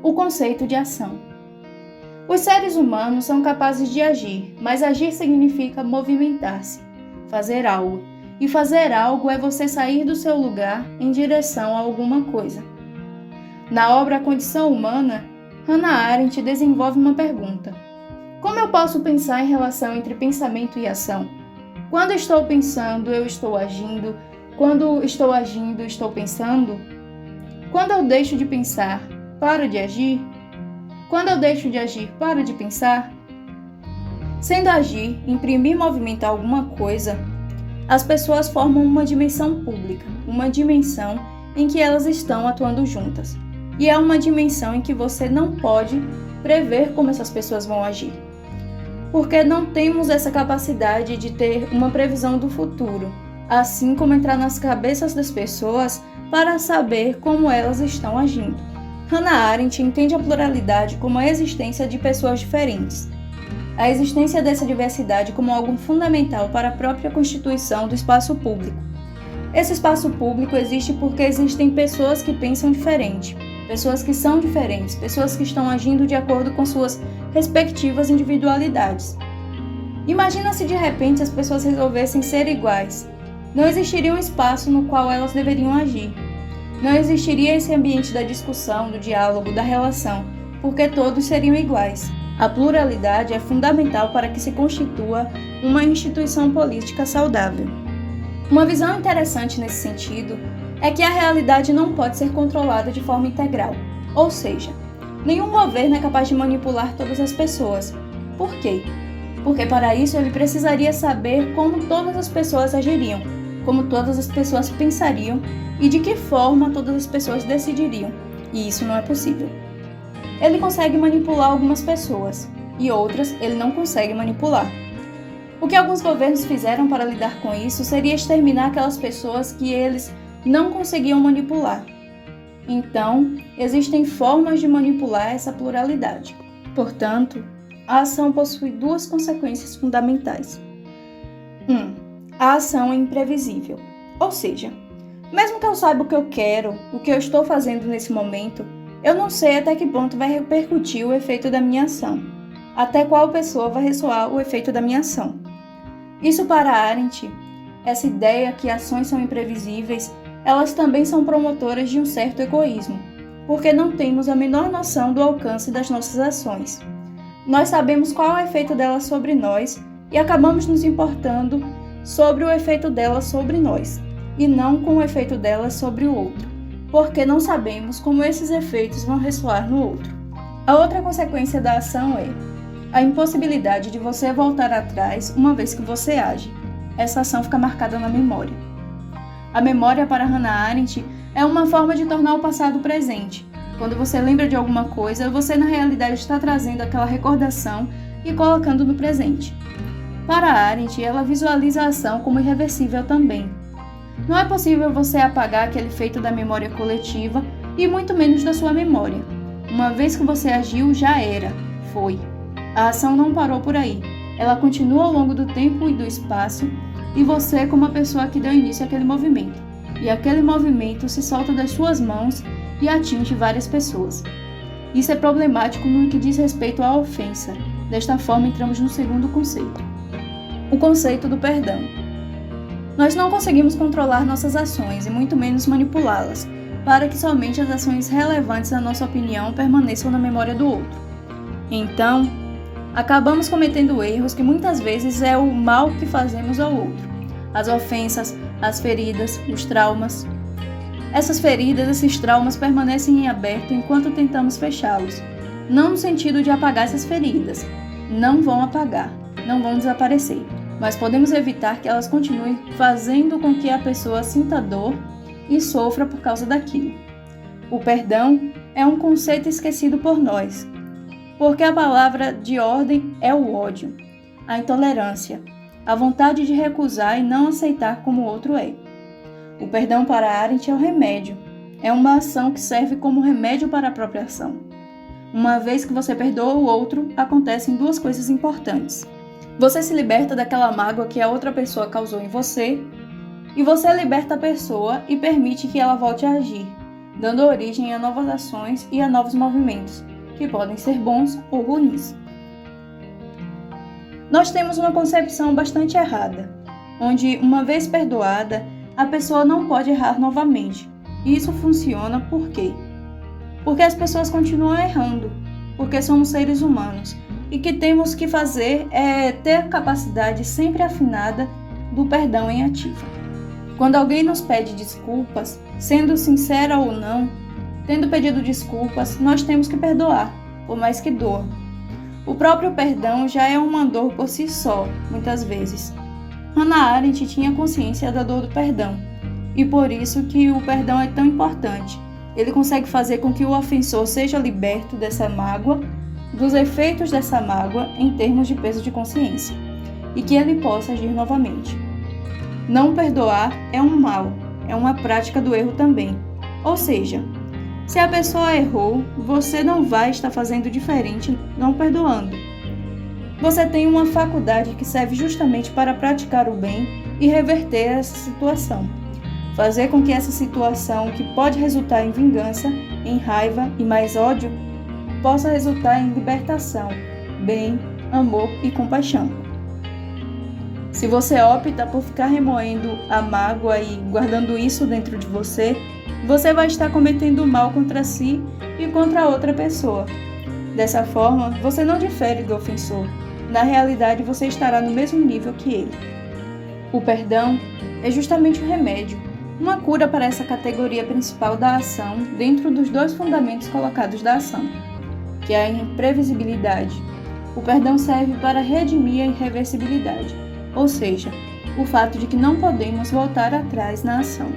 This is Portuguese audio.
O conceito de ação. Os seres humanos são capazes de agir, mas agir significa movimentar-se, fazer algo. E fazer algo é você sair do seu lugar em direção a alguma coisa. Na obra A Condição Humana, Hannah Arendt desenvolve uma pergunta. Como eu posso pensar em relação entre pensamento e ação? Quando estou pensando, eu estou agindo. Quando estou agindo, estou pensando? Quando eu deixo de pensar, paro de agir? Quando eu deixo de agir, paro de pensar? Sendo agir, imprimir movimento a alguma coisa, as pessoas formam uma dimensão pública, uma dimensão em que elas estão atuando juntas. E é uma dimensão em que você não pode prever como essas pessoas vão agir. Porque não temos essa capacidade de ter uma previsão do futuro, assim como entrar nas cabeças das pessoas para saber como elas estão agindo. Hannah Arendt entende a pluralidade como a existência de pessoas diferentes. A existência dessa diversidade como algo fundamental para a própria constituição do espaço público. Esse espaço público existe porque existem pessoas que pensam diferente, pessoas que são diferentes, pessoas que estão agindo de acordo com suas respectivas individualidades. Imagina se de repente as pessoas resolvessem ser iguais. Não existiria um espaço no qual elas deveriam agir. Não existiria esse ambiente da discussão, do diálogo, da relação, porque todos seriam iguais. A pluralidade é fundamental para que se constitua uma instituição política saudável. Uma visão interessante nesse sentido é que a realidade não pode ser controlada de forma integral, ou seja, nenhum governo é capaz de manipular todas as pessoas. Por quê? Porque para isso ele precisaria saber como todas as pessoas agiriam, como todas as pessoas pensariam e de que forma todas as pessoas decidiriam, e isso não é possível. Ele consegue manipular algumas pessoas, e outras ele não consegue manipular. O que alguns governos fizeram para lidar com isso seria exterminar aquelas pessoas que eles não conseguiam manipular. Então, existem formas de manipular essa pluralidade. Portanto, a ação possui duas consequências fundamentais. 1. A ação é imprevisível, ou seja, mesmo que eu saiba o que eu quero, o que eu estou fazendo nesse momento, eu não sei até que ponto vai repercutir o efeito da minha ação, até qual pessoa vai ressoar o efeito da minha ação. Isso para Arendt, essa ideia que ações são imprevisíveis, elas também são promotoras de um certo egoísmo, porque não temos a menor noção do alcance das nossas ações. Nós sabemos qual é o efeito delas sobre nós e acabamos nos importando sobre o efeito delas sobre nós, e não com o efeito delas sobre o outro, porque não sabemos como esses efeitos vão ressoar no outro. A outra consequência da ação é a impossibilidade de você voltar atrás uma vez que você age. Essa ação fica marcada na memória. A memória para Hannah Arendt é uma forma de tornar o passado presente. Quando você lembra de alguma coisa, você na realidade está trazendo aquela recordação e colocando no presente. Para Arendt, ela visualiza a ação como irreversível também. Não é possível você apagar aquele feito da memória coletiva e muito menos da sua memória. Uma vez que você agiu, já era, foi. A ação não parou por aí. Ela continua ao longo do tempo e do espaço, e você como a pessoa que deu início àquele movimento. E aquele movimento se solta das suas mãos e atinge várias pessoas. Isso é problemático no que diz respeito à ofensa. Desta forma, entramos no segundo conceito. O conceito do perdão. Nós não conseguimos controlar nossas ações e muito menos manipulá-las, para que somente as ações relevantes na nossa opinião permaneçam na memória do outro. Então, acabamos cometendo erros que muitas vezes é o mal que fazemos ao outro. As ofensas, as feridas, os traumas. Essas feridas, esses traumas permanecem em aberto enquanto tentamos fechá-los. Não no sentido de apagar essas feridas. Não vão apagar, não vão desaparecer. Mas podemos evitar que elas continuem fazendo com que a pessoa sinta dor e sofra por causa daquilo. O perdão é um conceito esquecido por nós, porque a palavra de ordem é o ódio, a intolerância, a vontade de recusar e não aceitar como o outro é. O perdão para Arendt é o remédio, é uma ação que serve como remédio para a própria ação. Uma vez que você perdoa o outro, acontecem duas coisas importantes. Você se liberta daquela mágoa que a outra pessoa causou em você, e você liberta a pessoa e permite que ela volte a agir. dando origem a novas ações e a novos movimentos, que podem ser bons ou ruins. Nós temos uma concepção bastante errada, onde, uma vez perdoada, a pessoa não pode errar novamente. E isso funciona por quê? Porque as pessoas continuam errando, porque somos seres humanos, e o que temos que fazer é ter a capacidade sempre afinada do perdão em ativa. Quando alguém nos pede desculpas, sendo sincera ou não, tendo pedido desculpas, nós temos que perdoar, por mais que doa. O próprio perdão já é uma dor por si só, muitas vezes. Hannah Arendt tinha consciência da dor do perdão, e por isso que o perdão é tão importante. Ele consegue fazer com que o ofensor seja liberto dessa mágoa, dos efeitos dessa mágoa em termos de peso de consciência, e que ele possa agir novamente. Não perdoar é um mal, é uma prática do erro também. Ou seja, se a pessoa errou, você não vai estar fazendo diferente não perdoando. Você tem uma faculdade que serve justamente para praticar o bem e reverter essa situação. Fazer com que essa situação, que pode resultar em vingança, em raiva e mais ódio, possa resultar em libertação, bem, amor e compaixão. Se você opta por ficar remoendo a mágoa e guardando isso dentro de você, você vai estar cometendo mal contra si e contra outra pessoa. Dessa forma, você não difere do ofensor. Na realidade, você estará no mesmo nível que ele. O perdão é justamente o remédio, uma cura para essa categoria principal da ação dentro dos dois fundamentos colocados da ação, que é a imprevisibilidade. O perdão serve para redimir a irreversibilidade, ou seja, o fato de que não podemos voltar atrás na ação.